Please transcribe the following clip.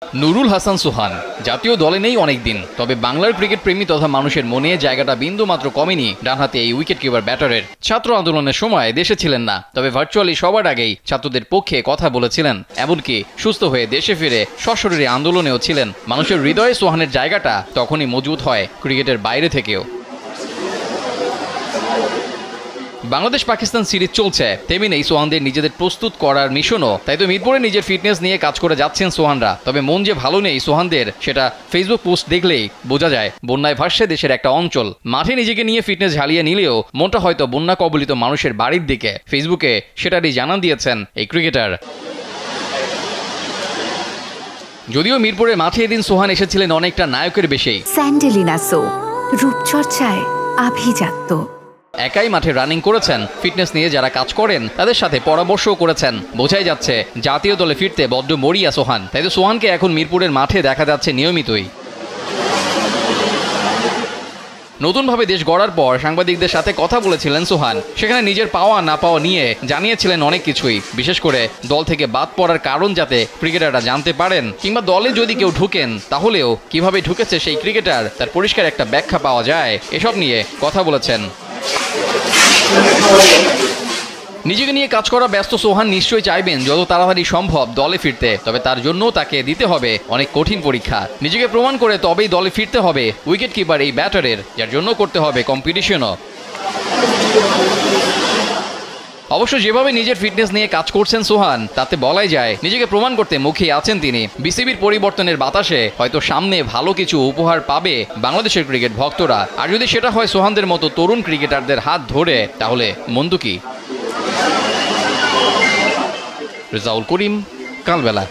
নুরুল হাসান সোহান জাতীয় দলে নেই অনেকদিন, তবে বাংলার ক্রিকেট প্রেমী তথা মানুষের মনে জায়গাটা বিন্দু মাত্র কমেনি ডানহাতে এই উইকেট কিপার ব্যাটারের। ছাত্র আন্দোলনের সময় দেশে ছিলেন না, তবে ভার্চুয়ালি সবার আগেই ছাত্রদের পক্ষে কথা বলেছিলেন, এমনকি সুস্থ হয়ে দেশে ফিরে সশরীরে আন্দোলনেও ছিলেন। মানুষের হৃদয়ে সোহানের জায়গাটা তখনই মজবুত হয় ক্রিকেটের বাইরে থেকেও। বাংলাদেশ পাকিস্তান সিরিজ চলছে, তেমনি নেই সোহানদের নিজেদের প্রস্তুত করার মিশনও। তাই তো মিরপুরে নিজের ফিটনেস নিয়ে কাজ করে যাচ্ছেন সোহানরা। তবে মন যে ভালো নেই সোহানদের, সেটা ফেসবুক পোস্ট দেখলেই বোঝা যায়। বন্যায় ভাসছে দেশের একটা অঞ্চল, মাঠে নিজেকে নিয়ে ফিটনেস ঝালিয়ে নিলেও মনটা হয়তো বন্যা কবলিত মানুষের বাড়ির দিকে। ফেসবুকে সেটারই জানান দিয়েছেন এই ক্রিকেটার। যদিও মিরপুরের মাঠে এদিন সোহান এসেছিলেন অনেকটা নায়কের বেশেই। স্যান্ডেলিনা সো, রূপচর্চায় আভিজাত্য। একাই মাঠে রানিং করেছেন, ফিটনেস নিয়ে যারা কাজ করেন তাদের সাথে পরামর্শও করেছেন। বোঝাই যাচ্ছে জাতীয় দলে ফিরতে বড্ড মরিয়া সোহান। তাই তো সোহানকে এখন মিরপুরের মাঠে দেখা যাচ্ছে নিয়মিতই। নতুনভাবে দেশ গড়ার পর সাংবাদিকদের সাথে কথা বলেছিলেন সোহান। সেখানে নিজের পাওয়া না পাওয়া নিয়ে জানিয়েছিলেন অনেক কিছুই, বিশেষ করে দল থেকে বাদ পড়ার কারণ যাতে ক্রিকেটাররা জানতে পারেন, কিংবা দলে যদি কেউ ঢুকেন তাহলেও কিভাবে ঢুকেছে সেই ক্রিকেটার তার পরিষ্কার একটা ব্যাখ্যা পাওয়া যায়, এসব নিয়ে কথা বলেছেন। নিজেকে নিয়ে কাজ করা ব্যস্ত সোহান নিশ্চয়ই চাইবেন যত তাড়াতাড়ি সম্ভব দলে ফিরতে, তবে তার জন্য তাকে দিতে হবে অনেক কঠিন পরীক্ষা। নিজেকে প্রমাণ করে তবেই দলে ফিরতে হবে উইকেট কিপার এই ব্যাটারের, যার জন্য করতে হবে কম্পিটিশনও। অবশ্য যেভাবে নিজের ফিটনেস নিয়ে কাজ করছেন সোহান, তাতে বলাই যায় নিজেকে প্রমাণ করতে মুখিয়ে আছেন তিনি। বিসিবির পরিবর্তনের বাতাসে হয়তো সামনে ভালো কিছু উপহার পাবে বাংলাদেশের ক্রিকেট ভক্তরা। আর যদি সেটা হয় সোহানদের মতো তরুণ ক্রিকেটারদের হাত ধরে, তাহলে মন্দ কি। রেজাউল করিম, কালবেলা।